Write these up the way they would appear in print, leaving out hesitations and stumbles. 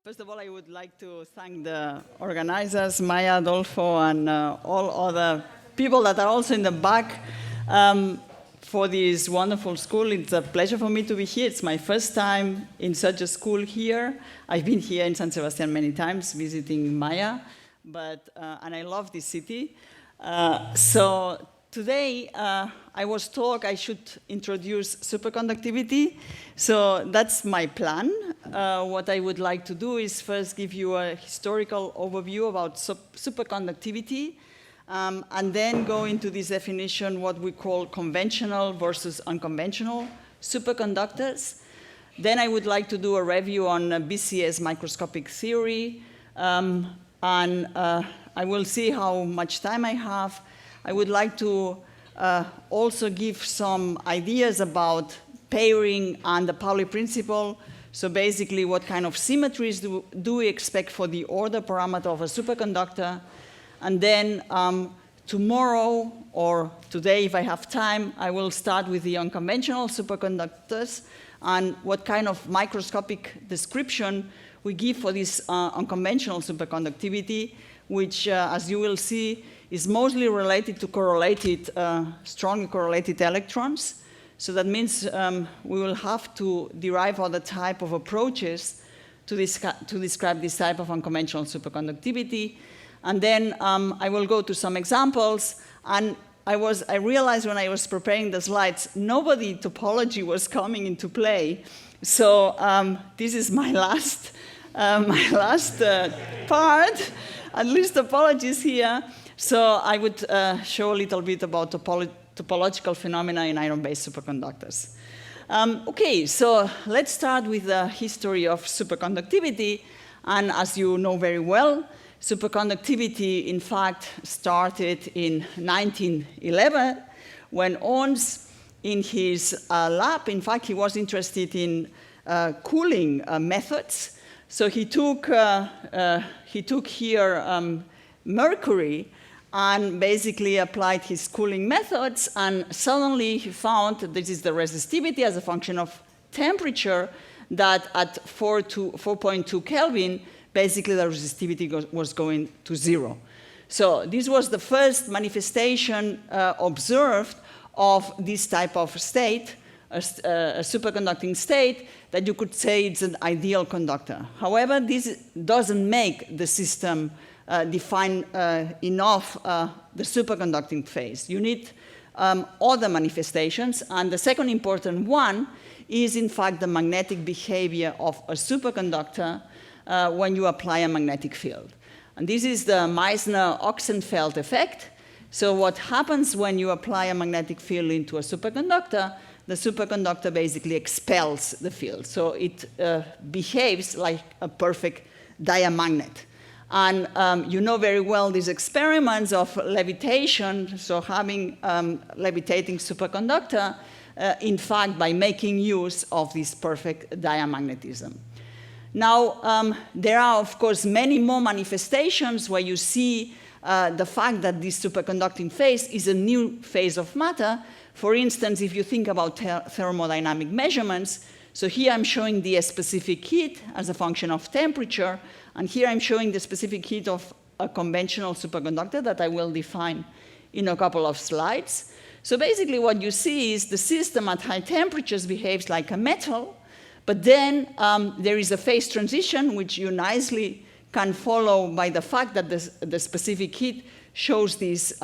First of all, I would like to thank the organizers, Maya, Adolfo, and all other people that are also in the back for this wonderful school. It's a pleasure for me to be here. It's my first time in such a school here. I've been here in San Sebastian many times visiting Maya, and I love this city. So today, I was told I should introduce superconductivity. So that's my plan. What I would like to do is first give you a historical overview about superconductivity, and then go into this definition, what we call conventional versus unconventional superconductors. Then I would like to do a review on Bcs microscopic theory, and I will see how much time I have. I would like to also give some ideas about pairing and the Pauli principle. So basically, what kind of symmetries do we expect for the order parameter of a superconductor? And then tomorrow, or today if I have time, I will start with the unconventional superconductors and what kind of microscopic description we give for this unconventional superconductivity, which, as you will see, is mostly related to correlated, strongly correlated electrons. So that means we will have to derive other type of approaches to describe this type of unconventional superconductivity. And then I will go to some examples. And I realized when I was preparing the slides, nobody topology was coming into play. So this is my last part. At least topology is here. So I would show a little bit about topological phenomena in iron-based superconductors. Okay, so let's start with the history of superconductivity. And as you know very well, superconductivity, in fact, started in 1911 when Ons, in his lab, in fact, he was interested in cooling methods. So he took here mercury and basically applied his cooling methods, and suddenly he found that this is the resistivity as a function of temperature, that at 4.2 Kelvin, basically the resistivity was going to 0. So this was the first manifestation observed of this type of state, a superconducting state, that you could say it's an ideal conductor. However, this doesn't make the system define enough the superconducting phase. You need other manifestations, and the second important one is, in fact, the magnetic behavior of a superconductor when you apply a magnetic field. And this is the Meissner-Ochsenfeld effect. So what happens when you apply a magnetic field into a superconductor, the superconductor basically expels the field. So it behaves like a perfect diamagnet. And you know very well these experiments of levitation, so having levitating superconductor, in fact, by making use of this perfect diamagnetism. Now, there are, of course, many more manifestations where you see the fact that this superconducting phase is a new phase of matter. For instance, if you think about thermodynamic measurements, so here I'm showing the specific heat as a function of temperature, and here I'm showing the specific heat of a conventional superconductor that I will define in a couple of slides. So basically what you see is the system at high temperatures behaves like a metal, but then there is a phase transition, which you nicely can follow by the fact that the specific heat shows this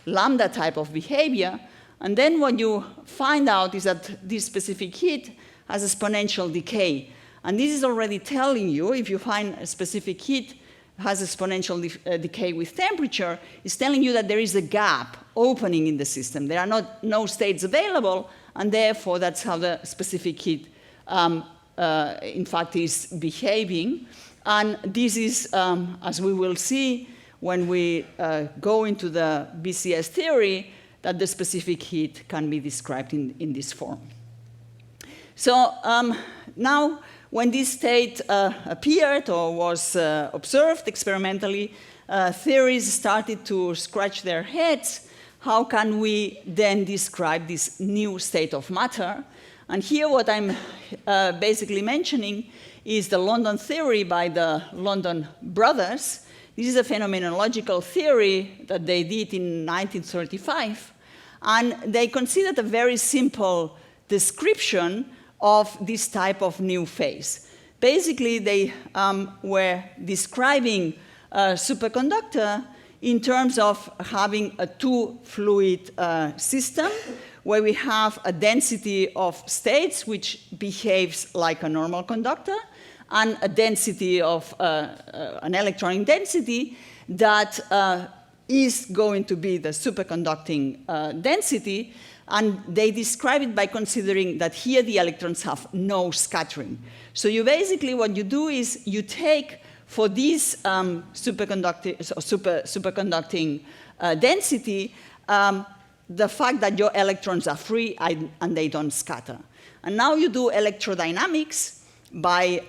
lambda type of behavior. And then what you find out is that this specific heat has exponential decay. And this is already telling you, if you find a specific heat has exponential decay with temperature, it's telling you that there is a gap opening in the system. There are no states available, and therefore that's how the specific heat, in fact, is behaving. And this is, as we will see when we go into the Bcs theory, that the specific heat can be described in this form. So now, when this state appeared or was observed experimentally, theories started to scratch their heads. How can we then describe this new state of matter? And here what I'm basically mentioning is the London theory by the London brothers. This is a phenomenological theory that they did in 1935. And they considered a very simple description of this type of new phase. Basically, they were describing a superconductor in terms of having a two-fluid system where we have a density of states which behaves like a normal conductor and a density of an electronic density that is going to be the superconducting density. And they describe it by considering that here the electrons have no scattering. So you basically, what you do is you take for this superconducting density the fact that your electrons are free and they don't scatter. And now you do electrodynamics by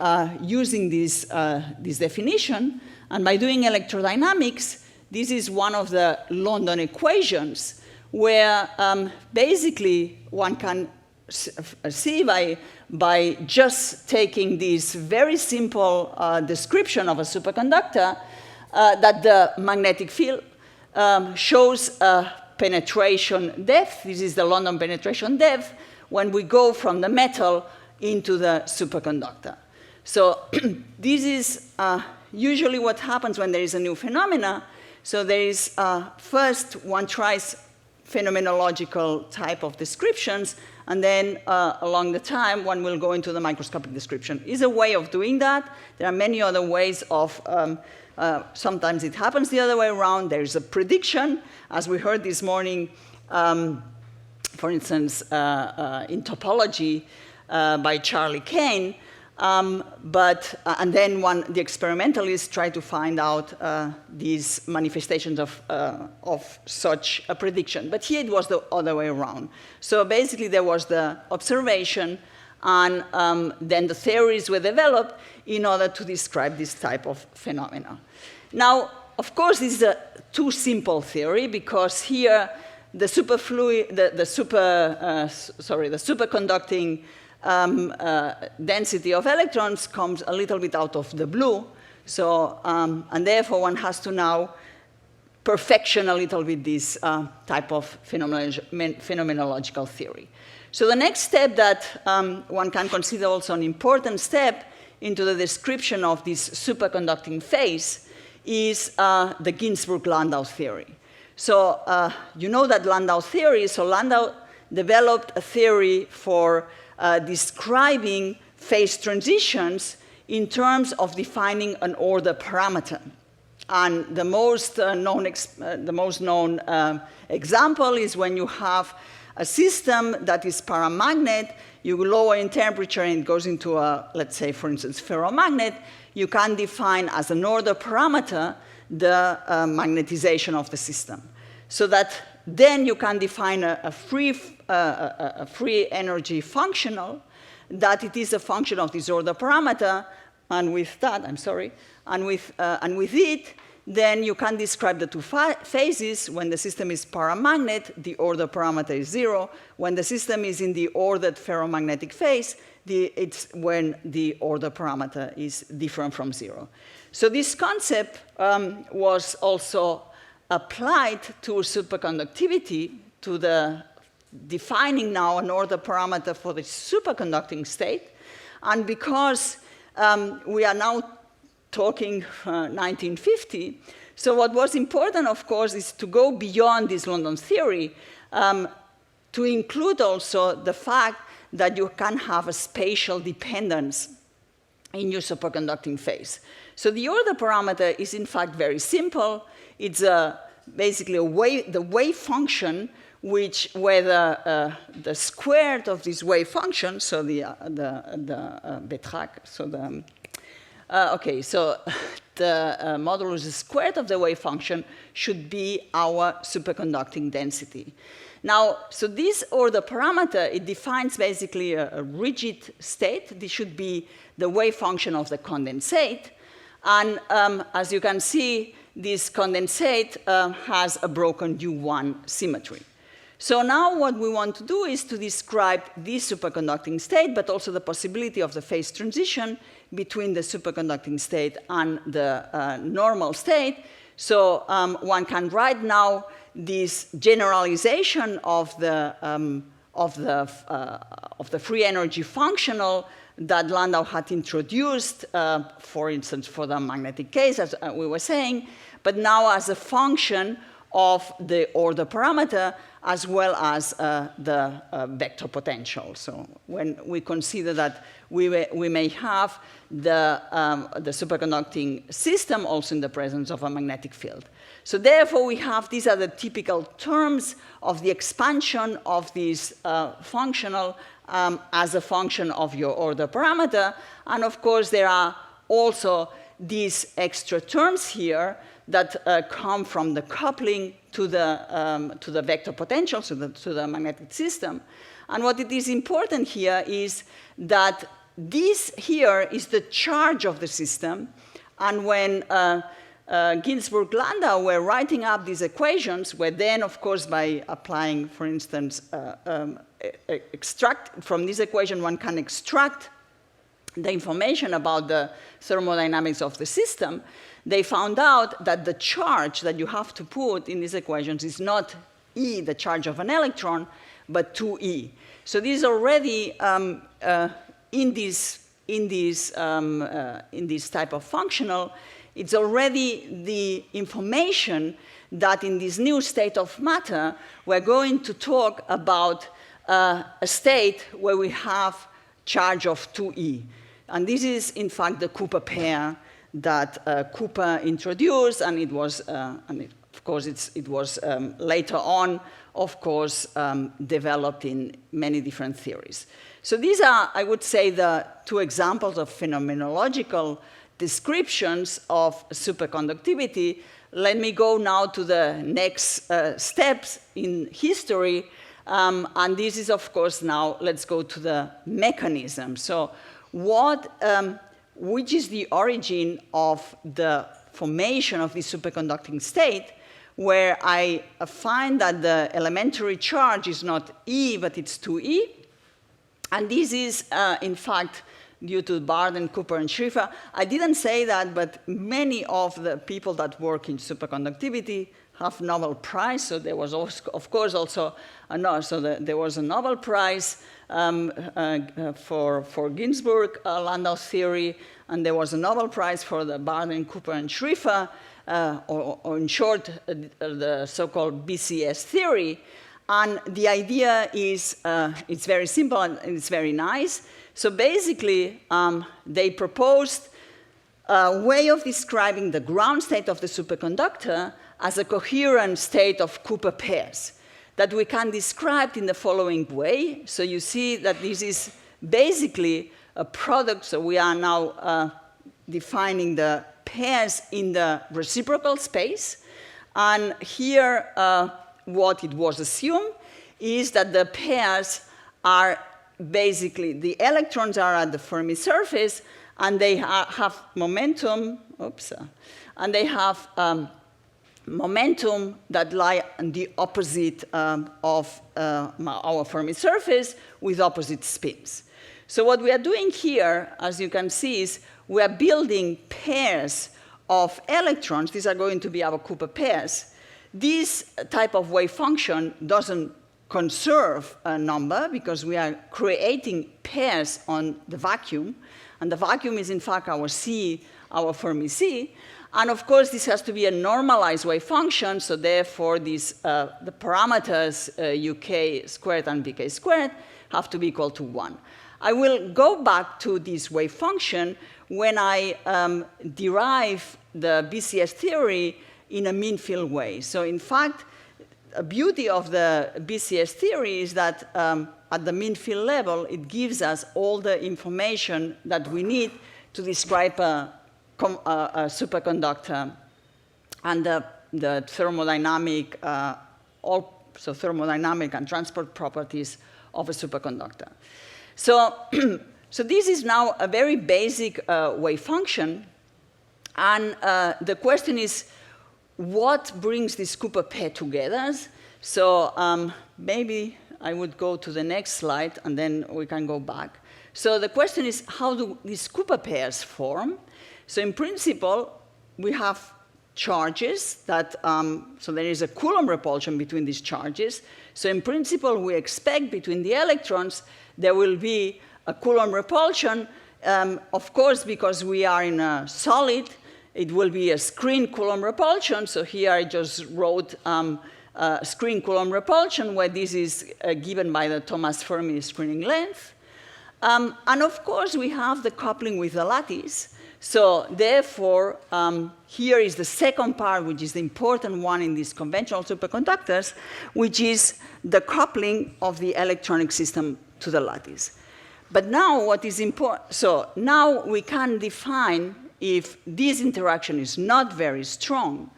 using this definition. And by doing electrodynamics, this is one of the London equations where basically one can see by just taking this very simple description of a superconductor that the magnetic field shows a penetration depth. This is the London penetration depth when we go from the metal into the superconductor. So this is usually what happens when there is a new phenomena. So there is first one tries phenomenological type of descriptions, and then along the time, one will go into the microscopic description. Is a way of doing that. There are many other ways of, sometimes it happens the other way around. There is a prediction, as we heard this morning, for instance, in topology by Charlie Kane. And then the experimentalists try to find out these manifestations of such a prediction. But here it was the other way around. So basically there was the observation, and then the theories were developed in order to describe this type of phenomena. Now, of course, this is a too simple theory, because here the superconducting density of electrons comes a little bit out of the blue. So, and therefore one has to now perfection a little bit this type of phenomenological theory. So the next step that one can consider also an important step into the description of this superconducting phase is the Ginsburg-Landau theory. So you know that Landau theory, so Landau developed a theory for describing phase transitions in terms of defining an order parameter. And the most known example is when you have a system that is paramagnet, you lower in temperature and it goes into a, let's say, for instance, ferromagnet, you can define as an order parameter the magnetization of the system. So that then you can define a free energy functional, that it is a function of this order parameter, and with that, and with it, then you can describe the two phases. When the system is paramagnet, the order parameter is 0. When the system is in the ordered ferromagnetic phase, it's when the order parameter is different from 0. So this concept was also applied to superconductivity, to the defining now an order parameter for the superconducting state. And because we are now talking 1950, so what was important, of course, is to go beyond this London theory to include also the fact that you can have a spatial dependence in your superconducting phase. So the order parameter is, in fact, very simple. It's basically the wave function, where the square of this wave function, so the betrag, so the modulus squared of the wave function should be our superconducting density. Now, so this order parameter, it defines basically a rigid state. This should be the wave function of the condensate. And as you can see, this condensate has a broken U1 symmetry. So now what we want to do is to describe this superconducting state, but also the possibility of the phase transition between the superconducting state and the normal state. So one can write now this generalization of the free energy functional that Landau had introduced, for instance, for the magnetic case, as we were saying, but now as a function of the order parameter as well as the vector potential. So when we consider that we may have the superconducting system also in the presence of a magnetic field. So therefore, we have, these are the typical terms of the expansion of this functional as a function of your order parameter. And of course, there are also these extra terms here that come from the coupling to the vector potential, so to the magnetic system. And what it is important here is that this here is the charge of the system. And when Ginsburg, Landau were writing up these equations, where then, of course, by applying, for instance, extract from this equation, one can extract the information about the thermodynamics of the system, they found out that the charge that you have to put in these equations is not E, the charge of an electron, but 2E. So this is already in this type of functional, it's already the information that in this new state of matter, we're going to talk about a state where we have charge of 2E. And this is, in fact, the Cooper pair that Cooper introduced, and it was, of course, it was later on, of course, developed in many different theories. So these are, I would say, the two examples of phenomenological descriptions of superconductivity. Let me go now to the next steps in history, and this is, of course, now let's go to the mechanism. So which is the origin of the formation of this superconducting state, where I find that the elementary charge is not E, but it's 2E. And this is, in fact, due to Barden, Cooper, and Schrieffer. I didn't say that, but many of the people that work in superconductivity have Nobel Prize. So there was, also, of course, also there was a Nobel Prize for Ginsburg, Landau's theory, and there was a Nobel Prize for the Barden, Cooper, and Schrieffer, or in short, the so-called Bcs theory. And the idea is, it's very simple and it's very nice. So basically, they proposed a way of describing the ground state of the superconductor as a coherent state of Cooper pairs that we can describe in the following way. So you see that this is basically a product. So we are now defining the pairs in the reciprocal space. And here, what it was assumed is that the pairs are basically, the electrons are at the Fermi surface, and they have momentum, and they have momentum that lie on the opposite of our Fermi surface with opposite spins. So what we are doing here, as you can see, is we are building pairs of electrons. These are going to be our Cooper pairs. This type of wave function doesn't conserve a number because we are creating pairs on the vacuum. And the vacuum is, in fact, our C, our Fermi C. And of course, this has to be a normalized wave function. So therefore, these, the parameters UK squared and VK squared have to be equal to 1. I will go back to this wave function when I derive the Bcs theory in a mean field way. So in fact, a beauty of the Bcs theory is that at the mean field level, it gives us all the information that we need to describe a superconductor and the thermodynamic, so thermodynamic and transport properties of a superconductor. So, so this is now a very basic wave function. And the question is, what brings this Cooper pair together? So maybe I would go to the next slide, and then we can go back. So the question is, how do these Cooper pairs form? So in principle, we have charges that, so there is a Coulomb repulsion between these charges. So in principle, we expect between the electrons, there will be a Coulomb repulsion. Of course, because we are in a solid, it will be a screen Coulomb repulsion. So here I just wrote screen Coulomb repulsion, where this is given by the Thomas Fermi screening length. And of course, we have the coupling with the lattice. So therefore, here is the second part, which is the important one in these conventional superconductors, which is the coupling of the electronic system to the lattice. But now what is important, so now we can define, if this interaction is not very strong,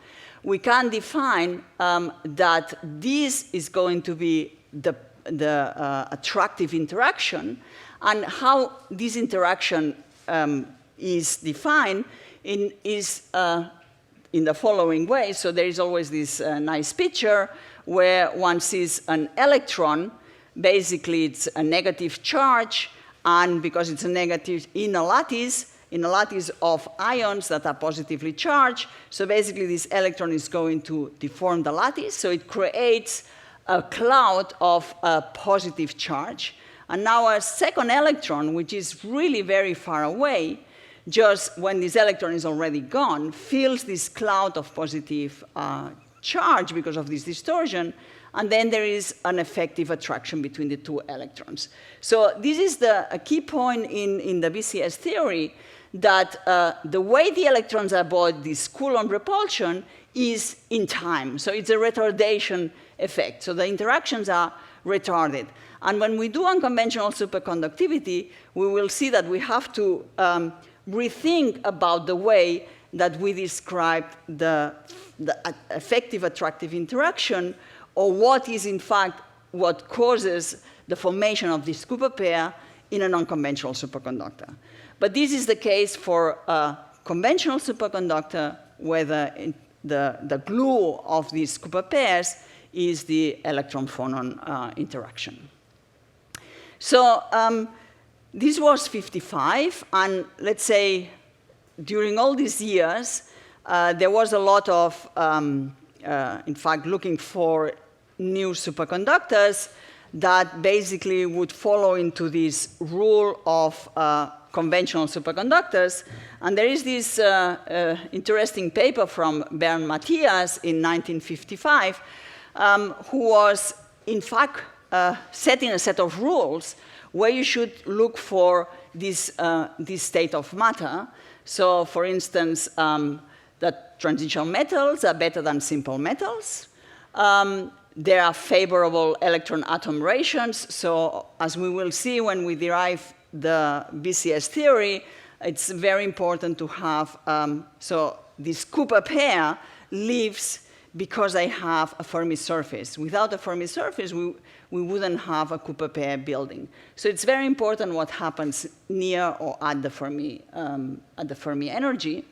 we can define that this is going to be the attractive interaction, and how this interaction is defined is in the following way. So there is always this nice picture where one sees an electron. Basically, it's a negative charge, and because it's a negative in a lattice of ions that are positively charged, so basically this electron is going to deform the lattice, so it creates a cloud of a positive charge. And now a second electron, which is really very far away, just when this electron is already gone, fills this cloud of positive charge because of this distortion, and then there is an effective attraction between the two electrons. So this is a key point in the BCS theory, that the way the electrons avoid this Coulomb repulsion is in time. So it's a retardation effect. So the interactions are retarded. And when we do unconventional superconductivity, we will see that we have to rethink about the way that we describe the effective attractive interaction, or what is in fact what causes the formation of this Cooper pair in an unconventional superconductor. But this is the case for a conventional superconductor, where the glue of these Cooper pairs is the electron-phonon interaction. So this was 55, and let's say during all these years, there was a lot of, in fact, looking for new superconductors that basically would follow into this rule of conventional superconductors. And there is this interesting paper from Bernd Matthias in 1955, who was, in fact, setting a set of rules where you should look for this state of matter. So, for instance, that transitional metals are better than simple metals. There are favorable electron-atom ratios. So, as we will see when we derive the BCS theory, it's very important to have, so this Cooper pair lives because I have a Fermi surface. Without a Fermi surface, we wouldn't have a Cooper pair building. So it's very important what happens near or at the Fermi energy.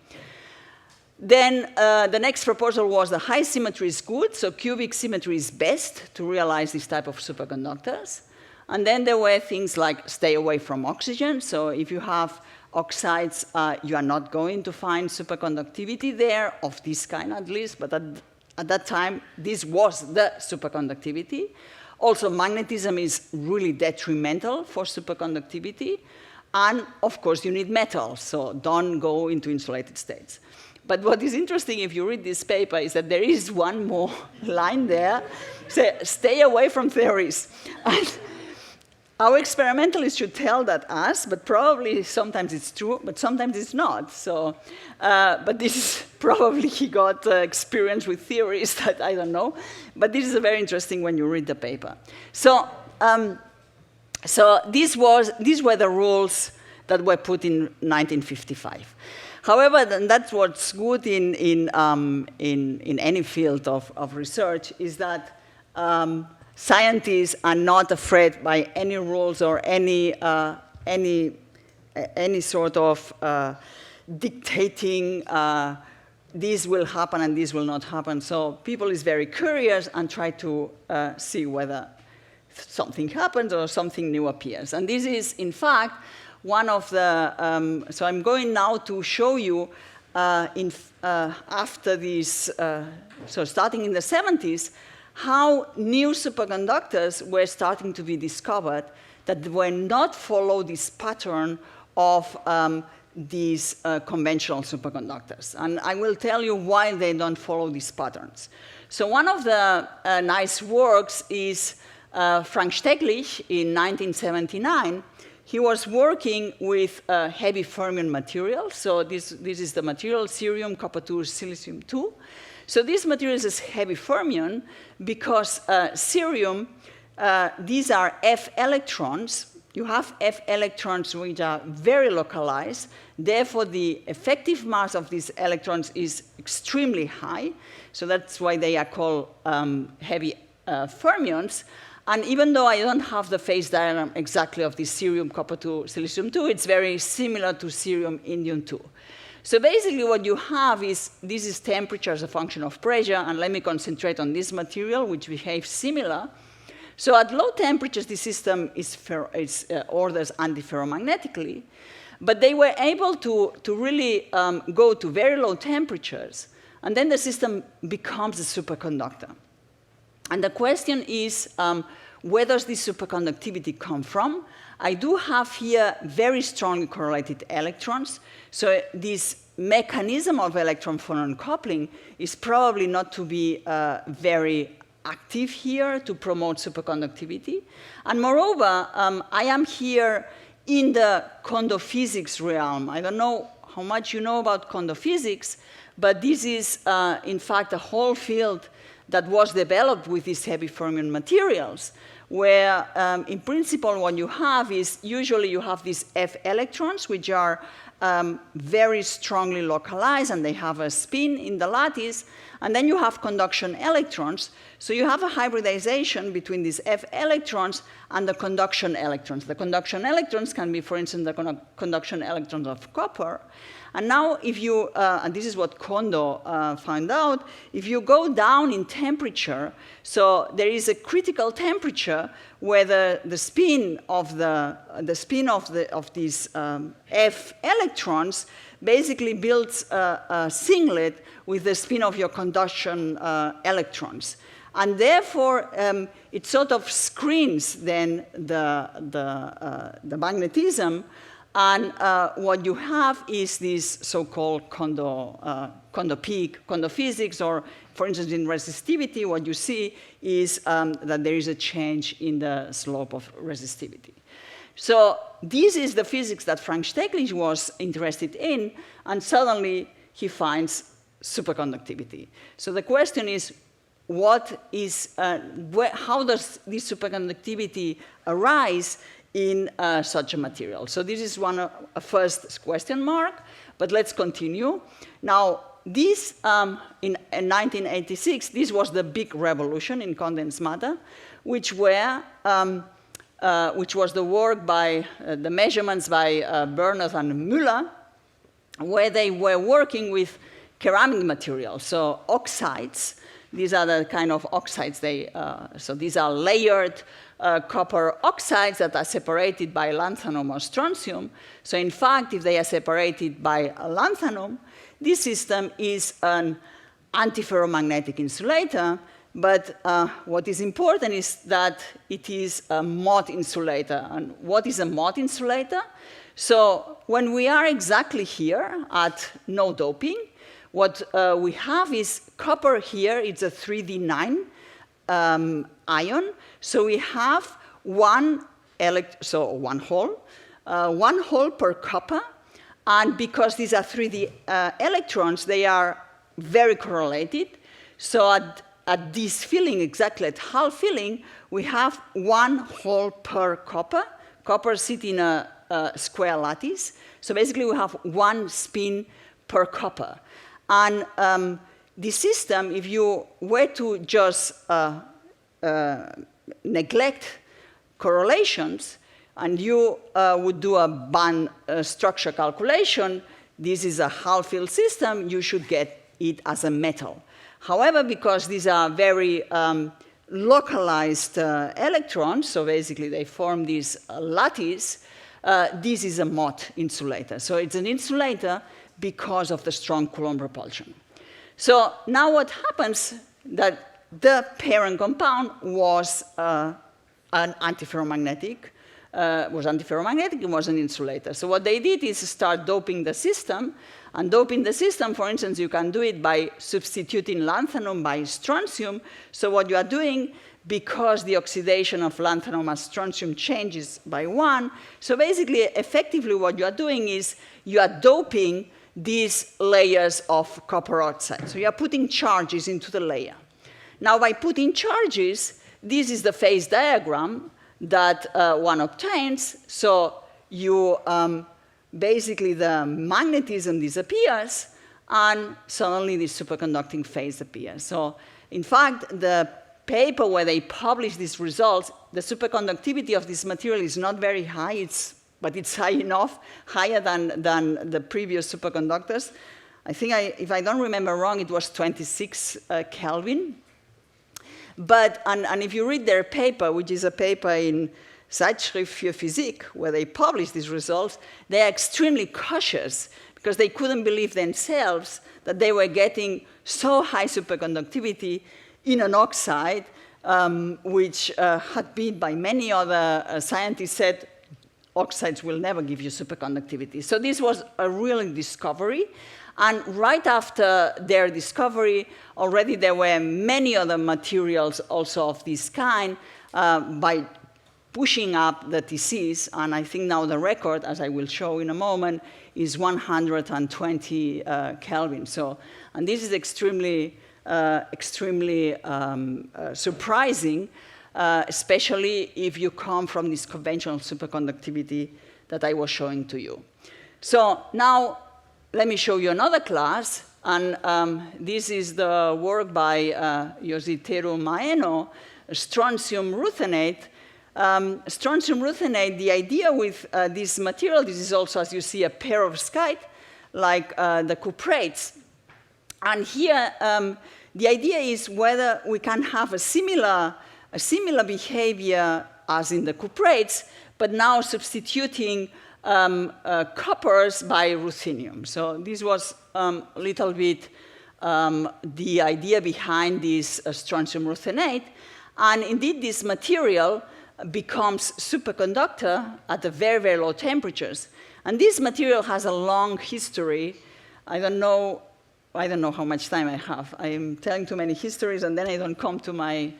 Then the next proposal was the high symmetry is good, so cubic symmetry is best to realize this type of superconductors. And then there were things like stay away from oxygen. So if you have oxides, you are not going to find superconductivity there, of this kind at least, but at that time, this was the superconductivity. Also, magnetism is really detrimental for superconductivity. And of course, you need metals, so don't go into insulated states. But what is interesting, if you read this paper, is that there is one more line there, say, stay away from theories. And our experimentalists should tell that us, but probably sometimes it's true, but sometimes it's not. So, but this is probably he got experience with theories that I don't know. But this is very interesting when you read the paper. So, these were the rules that were put in 1955. However, that's what's good in any field of research, is that scientists are not afraid by any rules or any sort of dictating this will happen and this will not happen. So people is very curious and try to see whether something happens or something new appears. And this is, in fact, one of the, so I'm going now to show you after this, so starting in the 70s, how new superconductors were starting to be discovered that were not follow this pattern of these conventional superconductors. And I will tell you why they don't follow these patterns. So one of the nice works is Frank Steglich in 1979. He was working with heavy fermion material. So this is the material cerium, copper-2, silicium-2. So this material is heavy fermion because cerium, these are F electrons. You have F electrons which are very localized. Therefore, the effective mass of these electrons is extremely high. So that's why they are called heavy fermions. And even though I don't have the phase diagram exactly of this cerium, copper-2, silicium-2, it's very similar to cerium, indium-2. So basically what you have is, this is temperature as a function of pressure, and let me concentrate on this material, which behaves similar. So at low temperatures, the system is orders antiferromagnetically, but they were able to really go to very low temperatures, and then the system becomes a superconductor. And the question is, where does this superconductivity come from? I do have here very strongly correlated electrons. So this mechanism of electron-phonon coupling is probably not to be very active here to promote superconductivity. And moreover, I am here in the Kondo physics realm. I don't know how much you know about Kondo physics, but this is, in fact, a whole field that was developed with these heavy fermion materials, where in principle what you have is usually you have these F electrons, which are very strongly localized, and they have a spin in the lattice, and then you have conduction electrons. So you have a hybridization between these F electrons and the conduction electrons. The conduction electrons can be, for instance, the conduction electrons of copper. And now if you, and this is what Kondo found out, if you go down in temperature, so there is a critical temperature where the spin of these F electrons basically builds a singlet with the spin of your conduction electrons. And therefore, it sort of screens then the magnetism. And what you have is this so-called Kondo peak, Kondo physics, or for instance, in resistivity, what you see is that there is a change in the slope of resistivity. So this is the physics that Frank Steglich was interested in, and suddenly he finds superconductivity. So the question is, how does this superconductivity arise in such a material? So this is a first question mark, but let's continue. Now, this, in 1986, this was the big revolution in condensed matter, which was the work by, the measurements by Bernoth and Müller, where they were working with ceramic materials, so oxides. These are the kind of oxides, so these are layered copper oxides that are separated by lanthanum or strontium. So in fact, if they are separated by lanthanum, this system is an antiferromagnetic insulator, but what is important is that it is a Mott insulator. And what is a Mott insulator? So when we are exactly here at no doping, what we have is copper here, it's a 3d9 ion. So we have one hole per copper. And because these are 3D electrons, they are very correlated. So at this filling, exactly at half filling, we have one hole per copper. Copper sits in a square lattice. So basically, we have one spin per copper. And the system, if you were to just neglect correlations, and you would do a band structure calculation, this is a half-field system, you should get it as a metal. However, because these are very localized electrons, so basically they form this lattice, this is a Mott insulator. So it's an insulator because of the strong Coulomb repulsion. So now what happens that the parent compound was an antiferromagnetic, it was an insulator. So what they did is start doping the system. And doping the system, for instance, you can do it by substituting lanthanum by strontium. So what you are doing, because the oxidation of lanthanum as strontium changes by 1, so basically, effectively, what you are doing is you are doping these layers of copper oxide. So you are putting charges into the layer. Now, by putting charges, this is the phase diagram that one obtains. So you basically, the magnetism disappears, and suddenly this superconducting phase appears. So in fact, the paper where they publish these results, the superconductivity of this material is not very high, but it's high enough, higher than the previous superconductors. I think, if I don't remember wrong, it was 26 Kelvin. But, and if you read their paper, which is a paper in Zeitschrift für Physik, where they publish these results, they are extremely cautious because they couldn't believe themselves that they were getting so high superconductivity in an oxide, which had been by many other scientists said, oxides will never give you superconductivity. So this was a real discovery. And right after their discovery, already there were many other materials also of this kind by pushing up the TCs, and I think now the record, as I will show in a moment, is 120 Kelvin. So, and this is extremely surprising, especially if you come from this conventional superconductivity that I was showing to you. So now let me show you another class, and this is the work by Yoshiteru Maeno, strontium ruthenate. Strontium ruthenate, the idea with this material, this is also, as you see, a perovskite, like the cuprates. And here, the idea is whether we can have a similar behavior as in the cuprates, but now substituting coppers by ruthenium. So this was a little bit the idea behind this strontium ruthenate. And indeed, this material becomes superconductor at the very, very low temperatures. And this material has a long history. I don't know how much time I have. I am telling too many histories, and then I don't come to my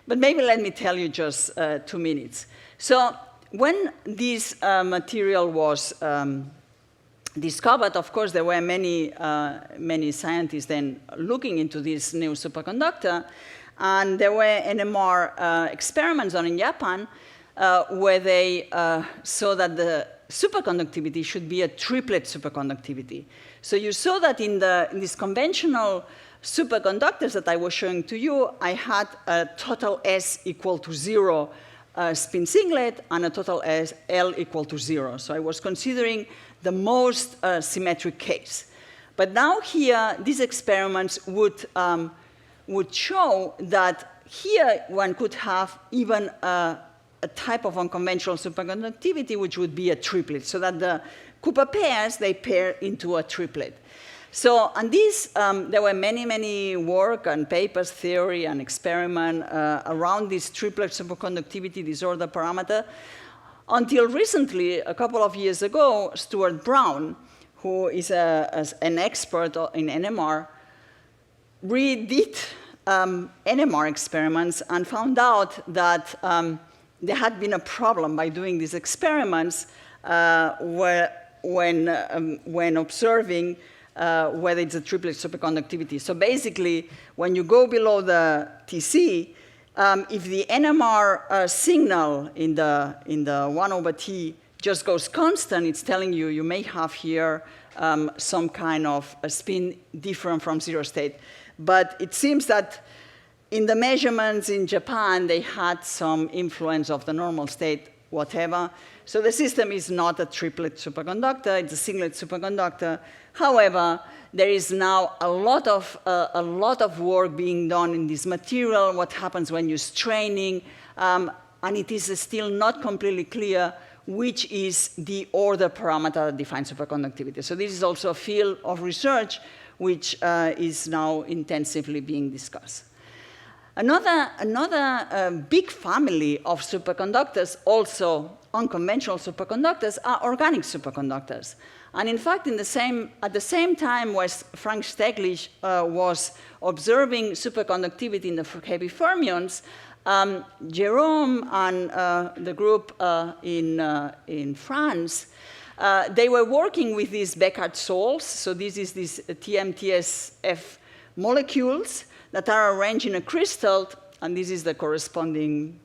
but maybe let me tell you just 2 minutes. So when this material was discovered, of course, there were many scientists then looking into this new superconductor. And there were NMR experiments done in Japan where they saw that the superconductivity should be a triplet superconductivity. So you saw that in these conventional superconductors that I was showing to you, I had a total S equal to 0 spin singlet and a total L equal to 0. So I was considering the most symmetric case. But now here, these experiments would show that here one could have even a type of unconventional superconductivity, which would be a triplet, so that the Cooper pairs, they pair into a triplet. So, and these, there were many work and papers, theory and experiment around this triplet superconductivity disorder parameter, until recently, a couple of years ago, Stuart Brown, who is an expert in NMR, redid NMR experiments and found out that there had been a problem by doing these experiments when observing whether it's a triplet superconductivity. So basically, when you go below the TC, if the NMR signal in the 1/T just goes constant, it's telling you you may have here some kind of a spin different from zero state. But it seems that in the measurements in Japan, they had some influence of the normal state. whatever. So the system is not a triplet superconductor, it's a singlet superconductor. However, there is now a lot of work being done in this material, what happens when you're straining, and it is still not completely clear which is the order parameter that defines superconductivity. So this is also a field of research which is now intensively being discussed. Another big family of superconductors, also unconventional superconductors, are organic superconductors. And in fact, at the same time as Frank Steglitz was observing superconductivity in the heavy fermions, Jerome and the group in France, they were working with these Beckert salts. So this is these TMTSF molecules that are arranged in a crystal, and this is the corresponding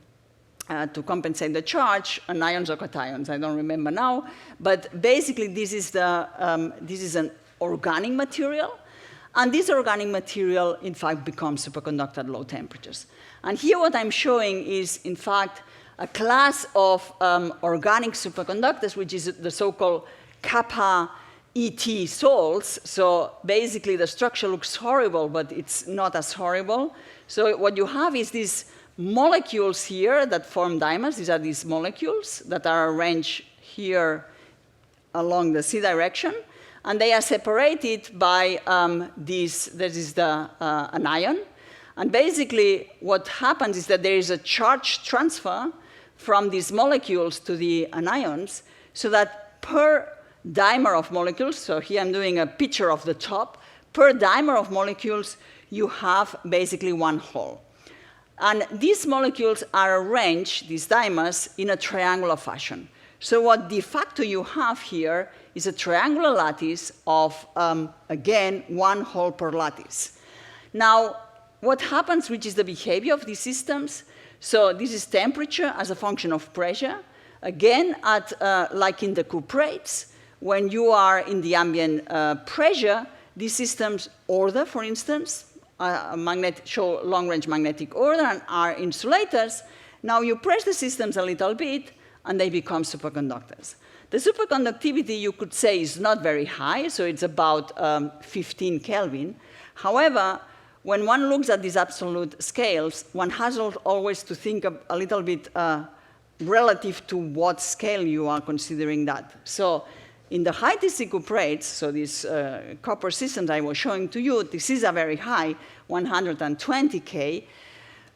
to compensate the charge, anions or cations, I don't remember now. But basically, this is an organic material. And this organic material, in fact, becomes superconductor at low temperatures. And here what I'm showing is, in fact, a class of organic superconductors, which is the so-called kappa ET salts. So basically, the structure looks horrible, but it's not as horrible. So what you have is these molecules here that form dimers. These are these molecules that are arranged here along the Z direction. And they are separated by this is the anion. And basically, what happens is that there is a charge transfer from these molecules to the anions, so that per dimer of molecules, so here I'm doing a picture of the top, per dimer of molecules, you have basically one hole. And these molecules are arranged, these dimers, in a triangular fashion. So what de facto you have here is a triangular lattice of, again, one hole per lattice. Now, what happens, which is the behavior of these systems? So this is temperature as a function of pressure. Again, like in the cuprates, when you are in the ambient pressure, these systems order, for instance, show long-range magnetic order and are insulators. Now you press the systems a little bit, and they become superconductors. The superconductivity, you could say, is not very high, so it's about 15 Kelvin. However, when one looks at these absolute scales, one has always to think a little bit relative to what scale you are considering that. So in the high TC cuprates, so these copper systems I was showing to you, this is a very high, 120 K,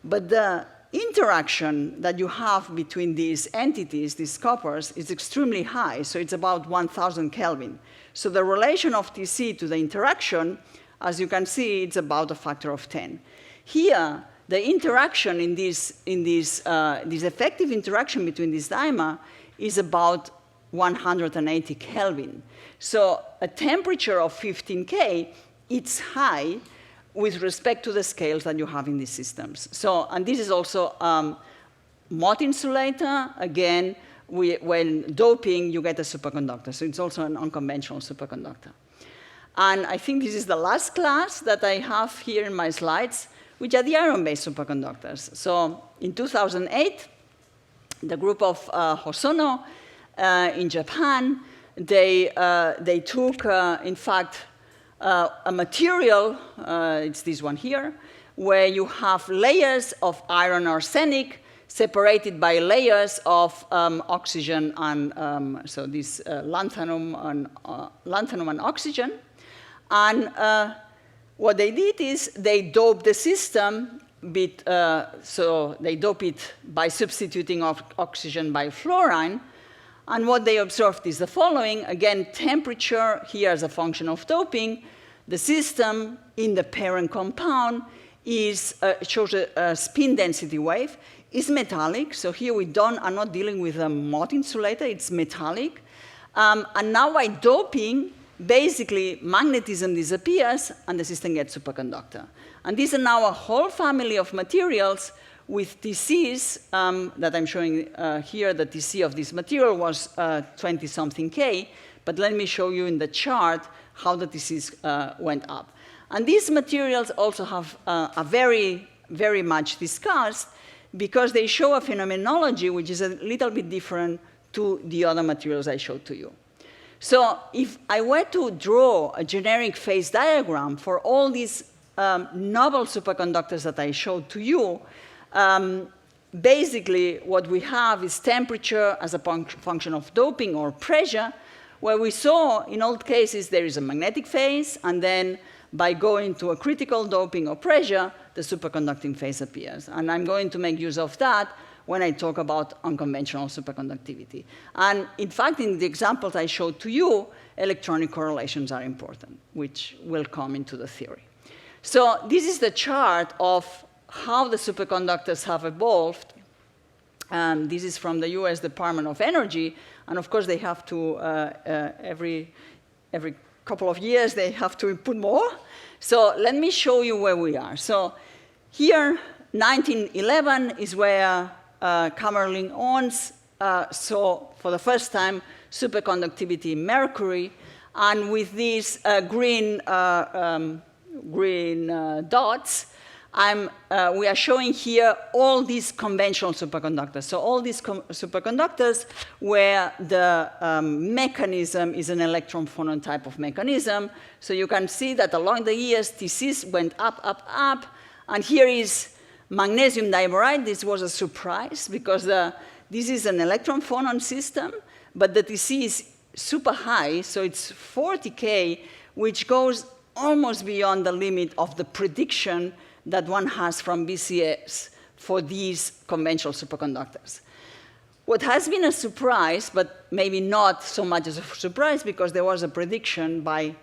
but the interaction that you have between these entities, these coppers, is extremely high, so it's about 1,000 Kelvin. So the relation of TC to the interaction, as you can see, it's about a factor of 10. Here, the interaction in this effective interaction between this dimer is about 180 Kelvin. So a temperature of 15 K, it's high with respect to the scales that you have in these systems. So, and this is also Mott insulator. Again, when doping, you get a superconductor. So it's also an unconventional superconductor. And I think this is the last class that I have here in my slides, which are the iron-based superconductors. So in 2008, the group of Hosono in Japan, they took, in fact, a material, it's this one here, where you have layers of iron arsenic separated by layers of oxygen and, so this lanthanum and oxygen. And what they did is they doped the system, so they dope it by substituting oxygen by fluorine. And what they observed is the following. Again, temperature here as a function of doping. The system in the parent compound shows a spin density wave. It's metallic. So here we are not dealing with a Mott insulator. It's metallic. And now by doping, basically magnetism disappears, and the system gets superconductor. And these are now a whole family of materials with TCs that I'm showing here. The TC of this material was 20-something K, but let me show you in the chart how the TCs went up. And these materials also have a very, very much discussed. because they show a phenomenology which is a little bit different to the other materials I showed to you. So if I were to draw a generic phase diagram for all these novel superconductors that I showed to you, basically what we have is temperature as a function of doping or pressure, where we saw in all cases there is a magnetic phase, and then by going to a critical doping or pressure, the superconducting phase appears. And I'm going to make use of that when I talk about unconventional superconductivity. And in fact, in the examples I showed to you, electronic correlations are important, which will come into the theory. So this is the chart of how the superconductors have evolved. This is from the US Department of Energy. And of course, they have to, every couple of years, they have to input more. So let me show you where we are. So here, 1911 is where Kamerlingh Onnes saw for the first time superconductivity in mercury. And with these green dots, we are showing here all these conventional superconductors. So all these superconductors where the mechanism is an electron phonon type of mechanism. So you can see that along the years, TCs went up, up, up. And here is magnesium diboride. This was a surprise because this is an electron phonon system, but the TC is super high. So it's 40K, which goes almost beyond the limit of the prediction that one has from BCS for these conventional superconductors. What has been a surprise, but maybe not so much as a surprise because there was a prediction by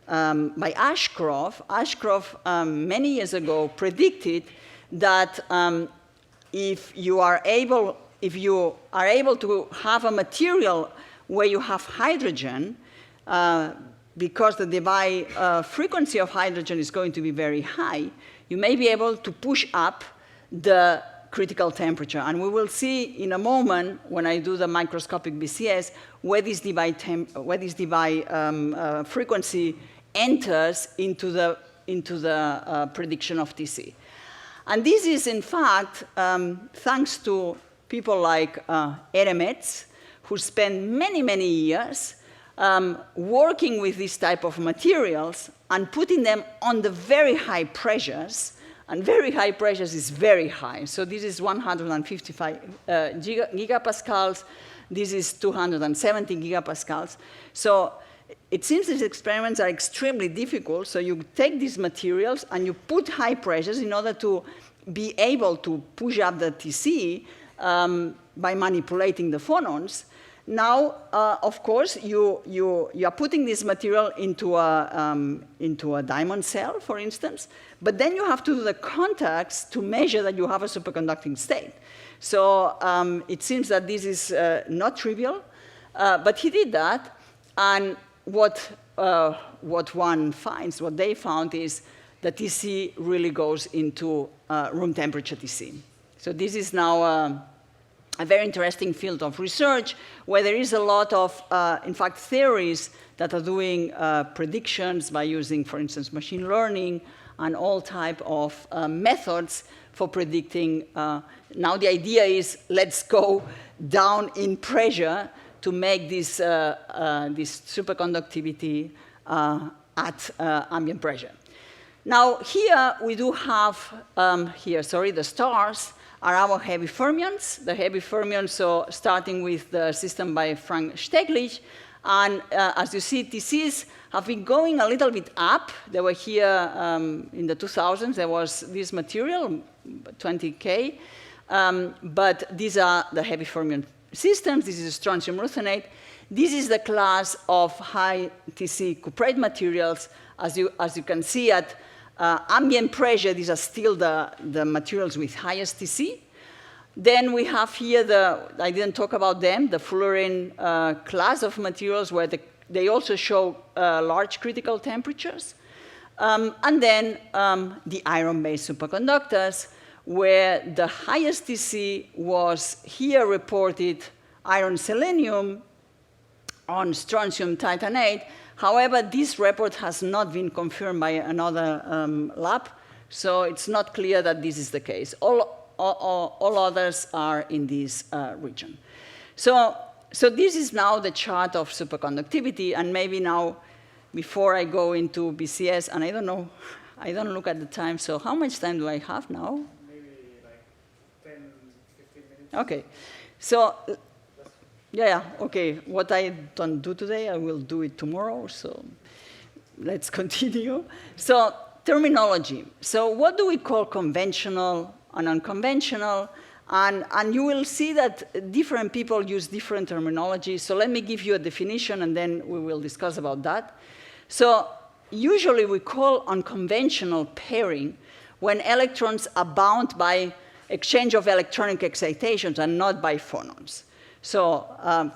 Ashcroft. Ashcroft, many years ago, predicted that if you are able to have a material where you have hydrogen, because the Debye frequency of hydrogen is going to be very high, you may be able to push up the critical temperature. And we will see in a moment, when I do the microscopic BCS, where this Debye frequency enters into the prediction of TC. And this is, in fact, thanks to people like Eremets, who spent many, many years working with this type of materials and putting them on the very high pressures. And very high pressures is very high. So this is 155 gigapascals. This is 270 gigapascals. So it seems these experiments are extremely difficult. So you take these materials and you put high pressures in order to be able to push up the TC by manipulating the phonons. Now, of course, you are putting this material into a diamond cell, for instance, but then you have to do the contacts to measure that you have a superconducting state. So it seems that this is not trivial, but he did that, and what they found is that TC really goes into room temperature TC. So this is now a very interesting field of research where there is a lot of, in fact, theories that are doing predictions by using, for instance, machine learning and all type of methods for predicting. Now the idea is let's go down in pressure to make this superconductivity at ambient pressure. Now here we do have, the stars are our heavy fermions. The heavy fermions, so starting with the system by Frank Steglich. And as you see, TCs have been going a little bit up. They were here in the 2000s. There was this material, 20K. But these are the heavy fermion systems. This is strontium ruthenate. This is the class of high TC cuprate materials. As you can see at ambient pressure, these are still the materials with highest TC. Then we have here I didn't talk about them, the fullerene class of materials where they also show large critical temperatures. And then the iron-based superconductors, where the highest TC was here reported iron-selenium on strontium titanate. However, this report has not been confirmed by another lab, so it's not clear that this is the case. all others are in this region. So this is now the chart of superconductivity, and maybe now, before I go into BCS, and I don't know, I don't look at the time, so how much time do I have now? Maybe like 10, 15 minutes. Okay. So, yeah, okay. What I don't do today, I will do it tomorrow, so let's continue. So, terminology. So what do we call conventional and unconventional? And you will see that different people use different terminology. So let me give you a definition, and then we will discuss about that. So usually we call unconventional pairing when electrons are bound by exchange of electronic excitations and not by phonons. So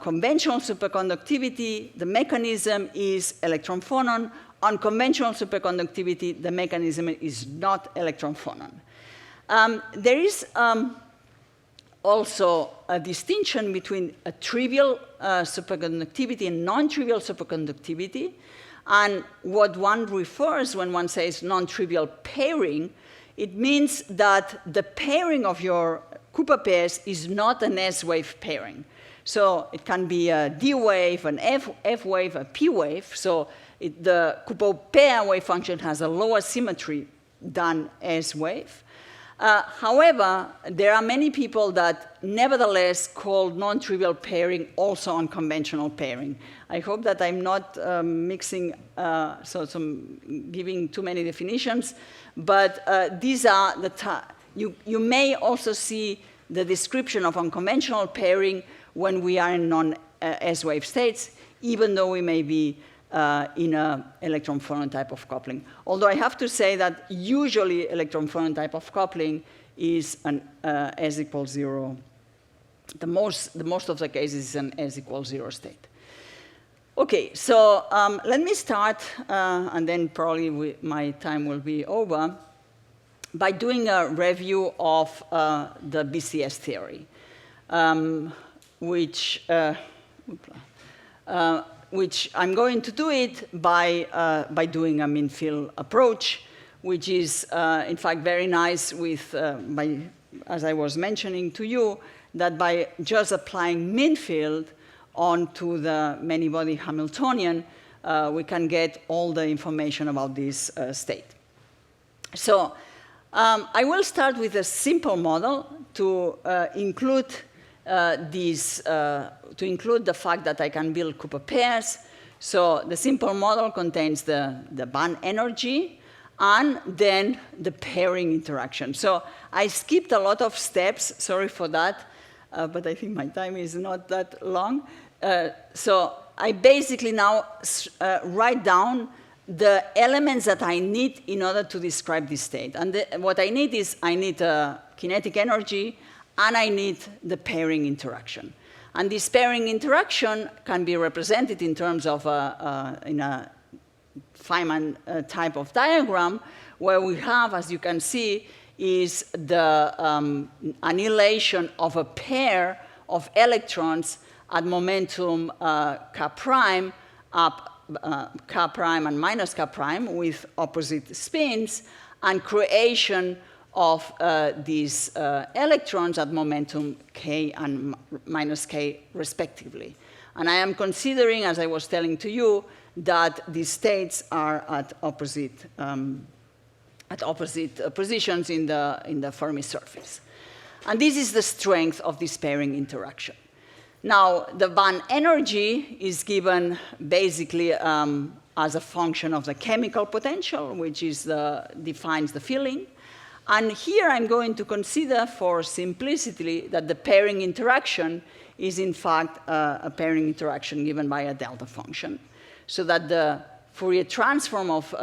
conventional superconductivity, the mechanism is electron-phonon. Unconventional superconductivity, the mechanism is not electron-phonon. There is also a distinction between a trivial superconductivity and non-trivial superconductivity. And what one refers when one says non-trivial pairing, it means that the pairing of your Cooper pairs is not an S-wave pairing. So it can be a D wave, an F wave, a P wave. So the Cooper pair wave function has a lower symmetry than S wave. However, there are many people that nevertheless call non-trivial pairing also unconventional pairing. I hope that I'm not mixing, giving too many definitions, but these are the you may also see the description of unconventional pairing when we are in non-S-wave states, even though we may be in an electron-phonon type of coupling. Although I have to say that usually electron-phonon type of coupling is an S equals 0. The most of the cases is an S equals 0 state. OK, so let me start, and then probably my time will be over, by doing a review of the BCS theory, which I'm going to do it by doing a mean-field approach, which is, in fact, very nice with, as I was mentioning to you, that by just applying mean-field onto the many-body Hamiltonian, we can get all the information about this state. So I will start with a simple model to include the fact that I can build Cooper pairs. So the simple model contains the band energy and then the pairing interaction. So I skipped a lot of steps, sorry for that, but I think my time is not that long. So I basically now write down the elements that I need in order to describe this state. And what I need is I need kinetic energy, and I need the pairing interaction. And this pairing interaction can be represented in terms of in a Feynman type of diagram, where we have, as you can see, is the annihilation of a pair of electrons at momentum k prime up k prime and minus k prime with opposite spins, and creation of these electrons at momentum k and minus k, respectively. And I am considering, as I was telling to you, that these states are at opposite positions in the Fermi surface. And this is the strength of this pairing interaction. Now, the band energy is given basically as a function of the chemical potential, which is defines the filling. And here I'm going to consider, for simplicity, that the pairing interaction is, in fact, a pairing interaction given by a delta function, so that the Fourier transform of,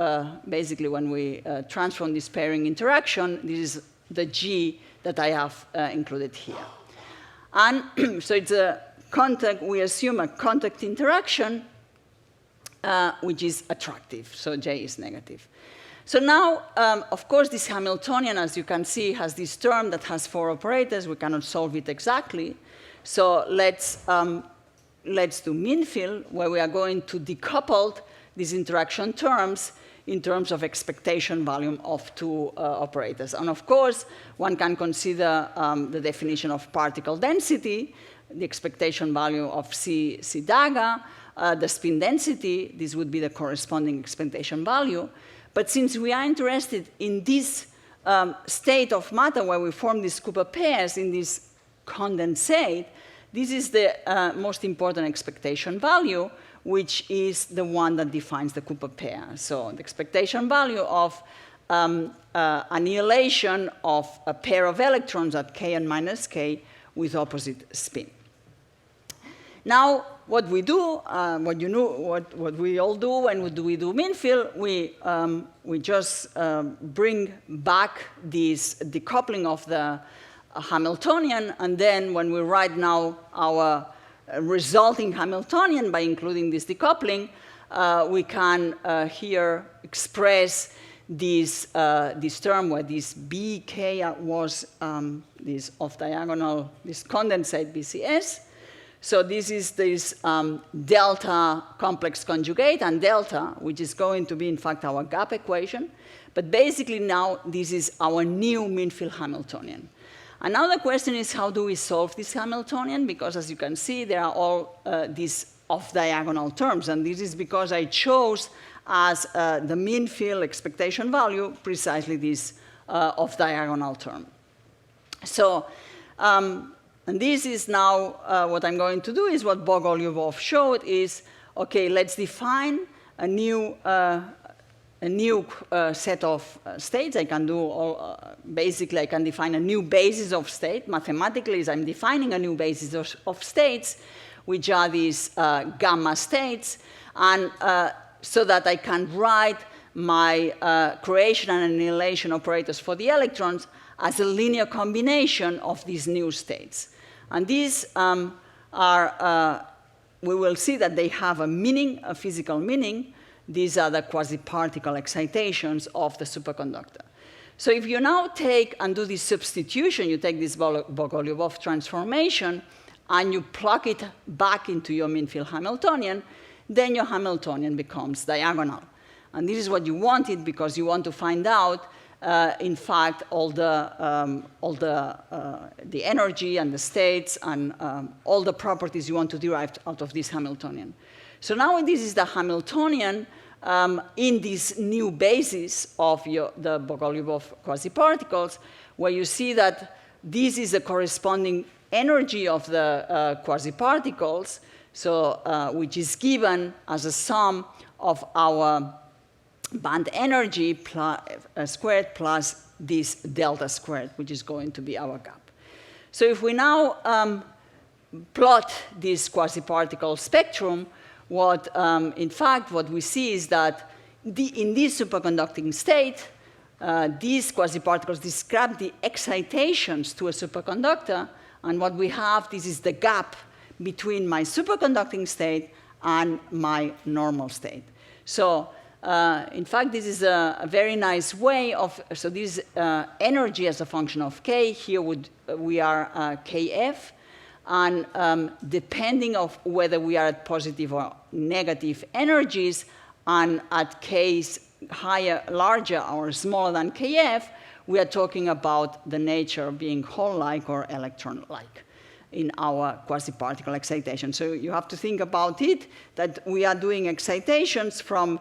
basically, when we transform this pairing interaction, this is the G that I have included here. And so it's a contact, we assume a contact interaction, which is attractive, so J is negative. So now, of course, this Hamiltonian, as you can see, has this term that has 4 operators. We cannot solve it exactly. So let's do mean field, where we are going to decouple these interaction terms in terms of expectation value of two operators. And of course, one can consider the definition of particle density, the expectation value of C dagger, the spin density, this would be the corresponding expectation value. But since we are interested in this state of matter where we form these Cooper pairs in this condensate, this is the most important expectation value, which is the one that defines the Cooper pair. So the expectation value of annihilation of a pair of electrons at k and minus k with opposite spin. Now, what we do, what we all do when we do mean field, we just bring back this decoupling of the Hamiltonian, and then when we write now our resulting Hamiltonian by including this decoupling, we can here express this term where this BK was this off-diagonal, this condensate BCS. So this is this delta complex conjugate and delta, which is going to be, in fact, our gap equation. But basically now this is our new mean field Hamiltonian. And now the question is, how do we solve this Hamiltonian? Because as you can see, there are all these off-diagonal terms. And this is because I chose as the mean field expectation value precisely this off-diagonal term. So, and this is now what I'm going to do is what Bogolyubov showed is, OK, let's define a new set of states. I can do basically, I can define a new basis of state. Mathematically, I'm defining a new basis of states, which are these gamma states, and so that I can write my creation and annihilation operators for the electrons as a linear combination of these new states. And these are, we will see that they have a meaning, a physical meaning. These are the quasi-particle excitations of the superconductor. So if you now take and do this substitution, you take this Bogolyubov transformation, and you plug it back into your mean field Hamiltonian, then your Hamiltonian becomes diagonal. And this is what you wanted, because you want to find out, in fact, all the energy and the states and all the properties you want to derive out of this Hamiltonian. So now this is the Hamiltonian in this new basis of the Bogolyubov quasi-particles, where you see that this is the corresponding energy of the quasi-particles, so which is given as a sum of our band energy squared plus this delta squared, which is going to be our gap. So if we now plot this quasi-particle spectrum, in fact, what we see is that in this superconducting state, these quasi-particles describe the excitations to a superconductor, and what we have, this is the gap between my superconducting state and my normal state. So in fact, this is a very nice way of, so this energy as a function of k, here we are kf, and depending on whether we are at positive or negative energies, and at k's higher, larger, or smaller than kf, we are talking about the nature of being hole-like or electron-like in our quasi-particle excitation. So you have to think about it, that we are doing excitations from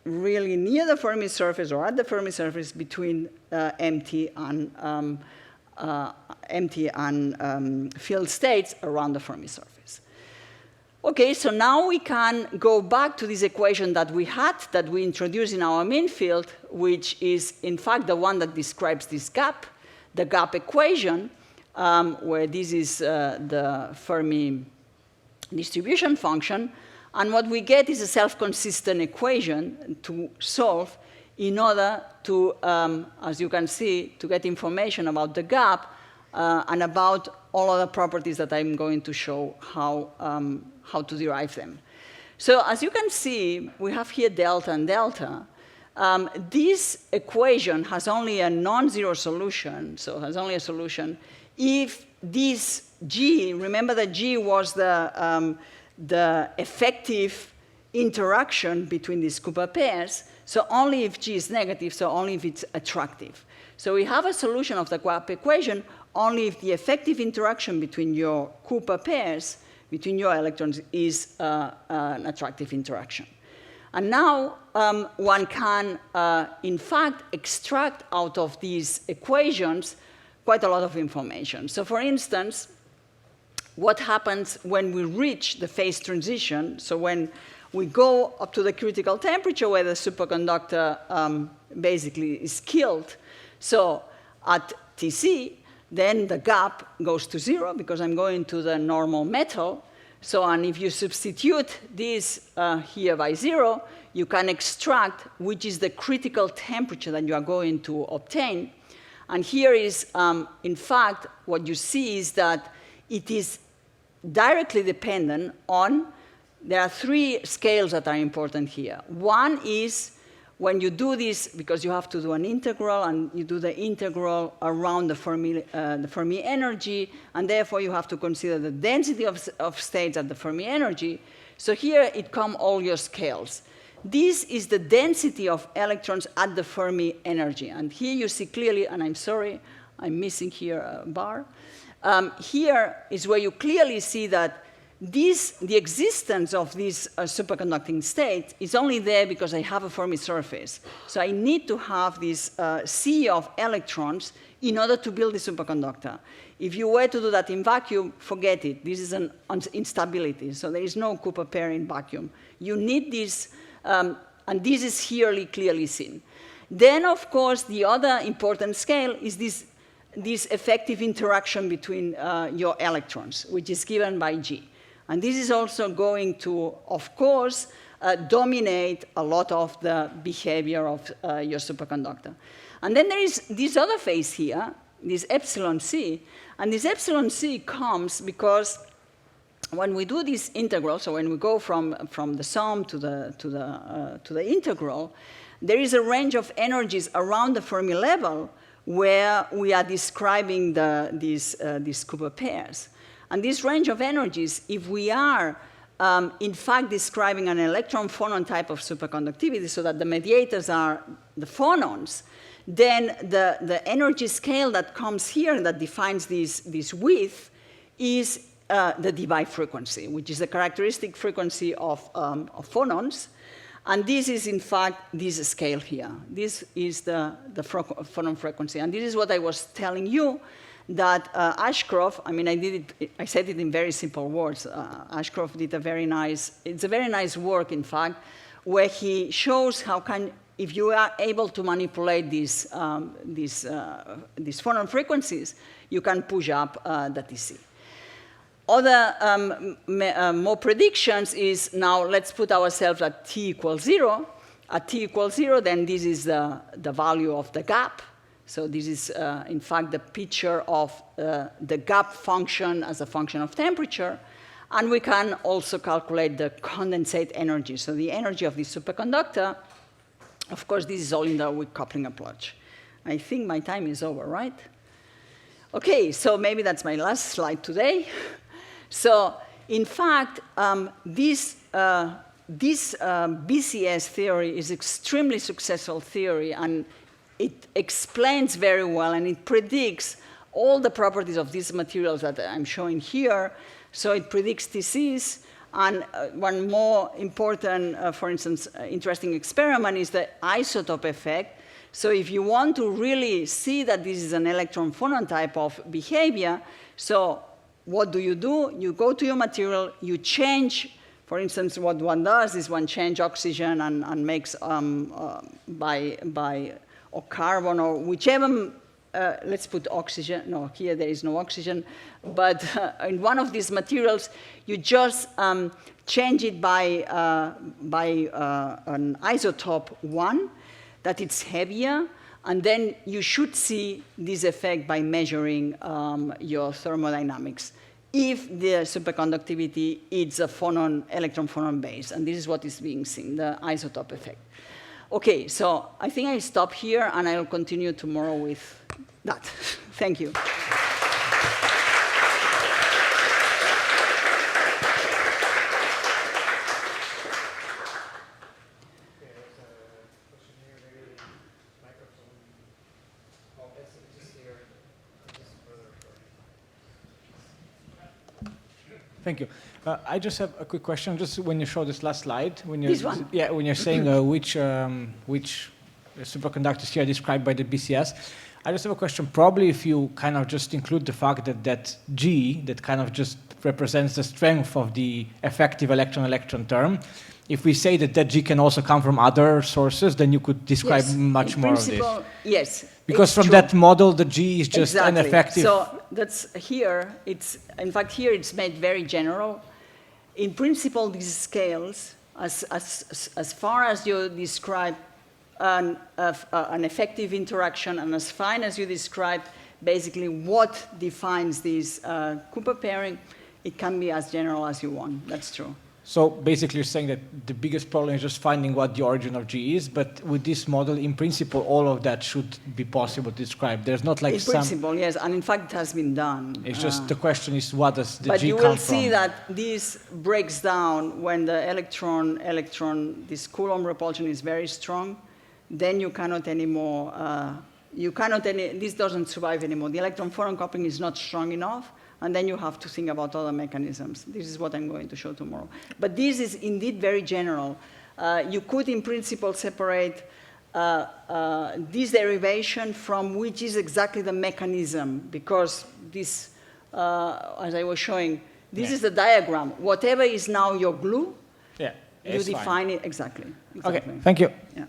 really near the Fermi surface or at the Fermi surface between empty and filled states around the Fermi surface. OK, so now we can go back to this equation that we had, that we introduced in our mean field, which is, in fact, the one that describes this gap, the gap equation, where this is the Fermi distribution function. And what we get is a self-consistent equation to solve in order to, as you can see, to get information about the gap and about all other properties that I'm going to show how to derive them. So as you can see, we have here delta and delta. This equation has only a non-zero solution, so has only a solution if this G, remember that G was the effective interaction between these Cooper pairs. So only if G is negative, so only if it's attractive. So we have a solution of the gap equation only if the effective interaction between your Cooper pairs, between your electrons, is an attractive interaction. And now one can, in fact, extract out of these equations quite a lot of information. So for instance, what happens when we reach the phase transition, so when we go up to the critical temperature where the superconductor basically is killed. So at Tc, then the gap goes to 0 because I'm going to the normal metal. So, and if you substitute this here by 0, you can extract which is the critical temperature that you are going to obtain. And here is, in fact, what you see is that it is directly dependent on, there are 3 scales that are important here. One is when you do this, because you have to do an integral, and you do the integral around the Fermi energy, and therefore you have to consider the density of states at the Fermi energy. So here it come all your scales. This is the density of electrons at the Fermi energy. And here you see clearly, and I'm sorry, I'm missing here a bar. Here is where you clearly see that the existence of this superconducting state is only there because I have a Fermi surface. So I need to have this sea of electrons in order to build the superconductor. If you were to do that in vacuum, forget it. This is an instability. So there is no Cooper pair in vacuum. You need this, and this is here clearly seen. Then, of course, the other important scale is this effective interaction between your electrons, which is given by G. And this is also going to, of course, dominate a lot of the behavior of your superconductor. And then there is this other phase here, this epsilon c. And this epsilon c comes because when we do this integral, so when we go from the sum to the integral, there is a range of energies around the Fermi level where we are describing these Cooper pairs. And this range of energies, if we are, in fact, describing an electron-phonon type of superconductivity so that the mediators are the phonons, then the energy scale that comes here and that defines this width is the Debye frequency, which is the characteristic frequency of phonons. And this is, in fact, this scale here. This is the phonon frequency. And this is what I was telling you, that Ashcroft, I mean, I said it in very simple words. Ashcroft did it's a very nice work, in fact, where he shows how if you are able to manipulate these phonon frequencies, you can push up the TC. Other more predictions is now let's put ourselves at t equals 0. At t equals 0, then this is the value of the gap. So this is, in fact, the picture of the gap function as a function of temperature. And we can also calculate the condensate energy. So the energy of the superconductor, of course, this is all in the weak coupling approach. I think my time is over, right? OK, so maybe that's my last slide today. So in fact, this BCS theory is extremely successful theory, and it explains very well, and it predicts all the properties of these materials that I'm showing here. So it predicts TCs. And one more important, for instance, interesting experiment is the isotope effect. So if you want to really see that this is an electron-phonon type of behavior, so what do? You go to your material, you change. For instance, what one does is one change oxygen and makes or carbon or whichever, let's put oxygen. No, here there is no oxygen. But in one of these materials, you just change it by an isotope 1, that it's heavier. And then you should see this effect by measuring your thermodynamics if the superconductivity is a electron-phonon base. And this is what is being seen, the isotope effect. OK, so I think I stop here, and I'll continue tomorrow with that. Thank you. Thank you. I just have a quick question. Just when you show this last slide, when you're This one? yeah, when you're saying which superconductors here are described by the BCS, I just have a question. Probably if you kind of just include the fact that that G that kind of just represents the strength of the effective electron-electron term, if we say that that G can also come from other sources, then you could describe much more of this. Yes. Because from that model, the G is just an effective. So that's here. It's in fact here it's made very general. In principle, these scales, as far as you describe an effective interaction, and as fine as you describe basically what defines this Cooper pairing, it can be as general as you want. That's true. So basically, you're saying that the biggest problem is just finding what the origin of G is, but with this model, in principle, all of that should be possible to describe. There's not like in principle, yes, and in fact, it has been done. It's just the question is, what does the G come from? But you will see that this breaks down when the electron, this Coulomb repulsion is very strong. Then you cannot anymore. This doesn't survive anymore. The electron-photon coupling is not strong enough. And then you have to think about other mechanisms. This is what I'm going to show tomorrow. But this is indeed very general. You could, in principle, separate this derivation from which is exactly the mechanism, because this, as I was showing, this is the diagram. Whatever is now your glue, you define it exactly. Okay, thank you. Yeah.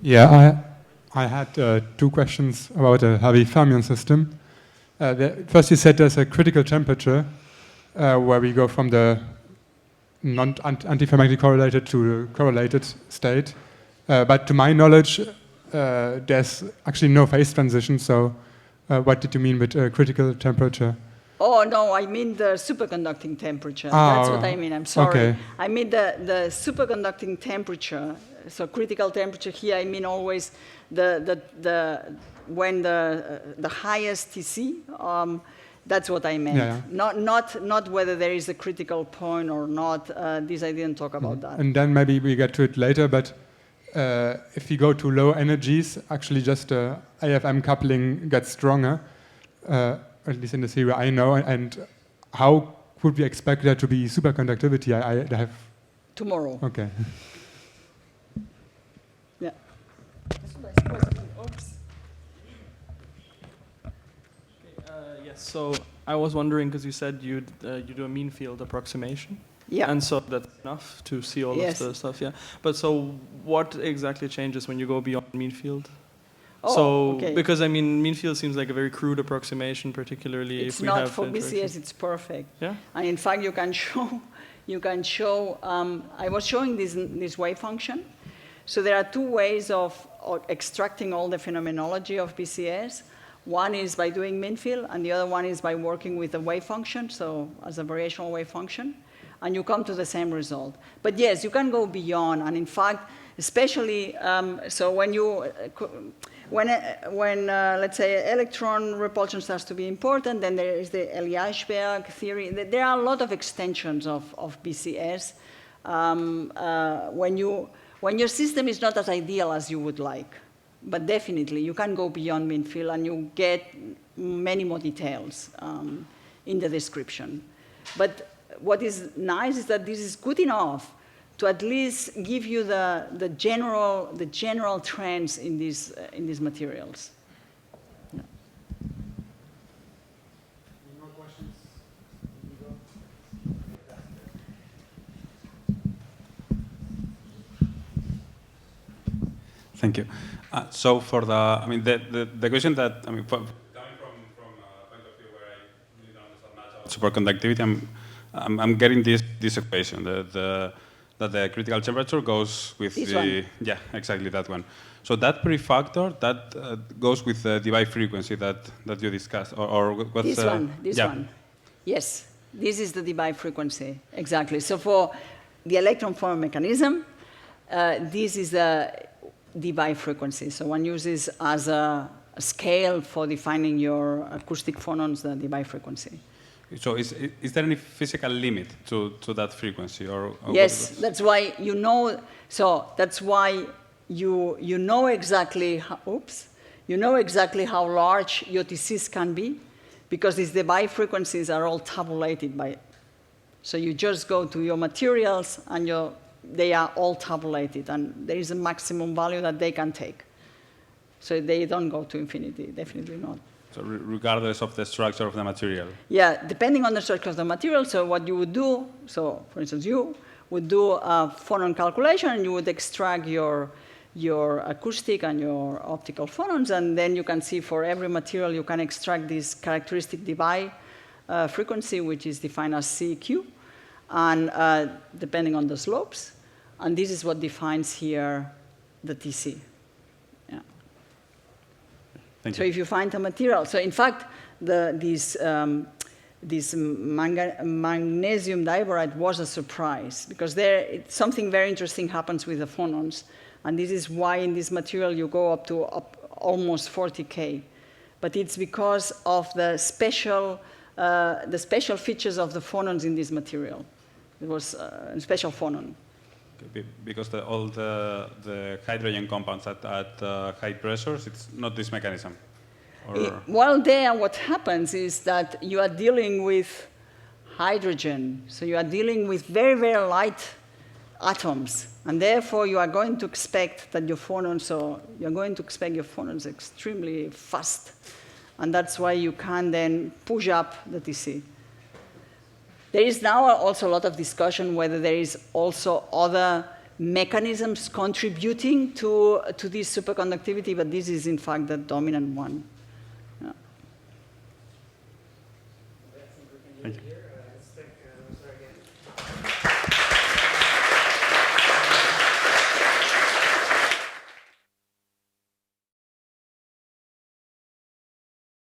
Yeah, I had two questions about a heavy fermion system. First, you said there's a critical temperature where we go from the antiferromagnetic correlated to the correlated state. But to my knowledge, there's actually no phase transition. So what did you mean with critical temperature? Oh, no, I mean the superconducting temperature. That's what I mean. I'm sorry. Okay. I mean the superconducting temperature. So critical temperature here, I mean always when the highest TC. That's what I meant. Yeah. Not whether there is a critical point or not. This I didn't talk about that. And then maybe we get to it later. But if you go to low energies, actually just the AFM coupling gets stronger. At least in the theory I know, and how could we expect there to be superconductivity? I have tomorrow. Okay. Yeah. Oops. Yes. So I was wondering, because you said you do a mean field approximation. Yeah. And so that's enough to see all of the stuff. Yeah. But so what exactly changes when you go beyond mean field? Oh, okay. Because I mean, mean field seems like a very crude approximation, particularly if we have. It's not for BCS. It's perfect. Yeah. And in fact, you can show. I was showing this wave function. So there are two ways of extracting all the phenomenology of BCS. One is by doing mean field, and the other one is by working with a wave function, so as a variational wave function, and you come to the same result. But yes, you can go beyond, and in fact, especially so when let's say electron repulsion starts to be important, then there is the Eliashberg theory. There are a lot of extensions of BCS when your system is not as ideal as you would like. But definitely, you can go beyond mean field, and you get many more details in the description. But what is nice is that this is good enough to at least give you the general trends in these materials. Yeah. Any more questions? Thank you. So for the question that, coming from a point of view where I really don't understand much about superconductivity, I'm getting this equation, that the critical temperature goes with this the one. Yeah, exactly that one. So that prefactor that goes with the Debye frequency that you discussed, or what's this one. Yes, this is the Debye frequency exactly. So for the electron phonon mechanism, this is the Debye frequency. So one uses as a scale for defining your acoustic phonons the Debye frequency. So is there any physical limit to that frequency, or yes, that's why you know. So that's why you know exactly how, You know exactly how large your TCs can be because these Debye frequencies are all tabulated by. So you just go to your materials and they are all tabulated, and there is a maximum value that they can take. So they don't go to infinity, definitely not. So regardless of the structure of the material? Yeah, depending on the structure of the material. So what you would do, so for instance, you would do a phonon calculation, and you would extract your acoustic and your optical phonons, and then you can see for every material you can extract this characteristic Debye frequency, which is defined as CQ, and depending on the slopes. And this is what defines here the TC. Yeah. Thank so you. if you find a material, so in fact, this magnesium diboride was a surprise, because something very interesting happens with the phonons. And this is why in this material you go up to almost 40K. But it's because of the special features of the phonons in this material. It was a special phonon. Because all the hydrogen compounds at high pressures, it's not this mechanism? Well, there what happens is that you are dealing with hydrogen. So you are dealing with very, very light atoms. And therefore, you are going to expect that your phonons, extremely fast. And that's why you can then push up the TC. There is now also a lot of discussion whether there is also other mechanisms contributing to this superconductivity, but this is in fact the dominant one. Yeah. Thank you.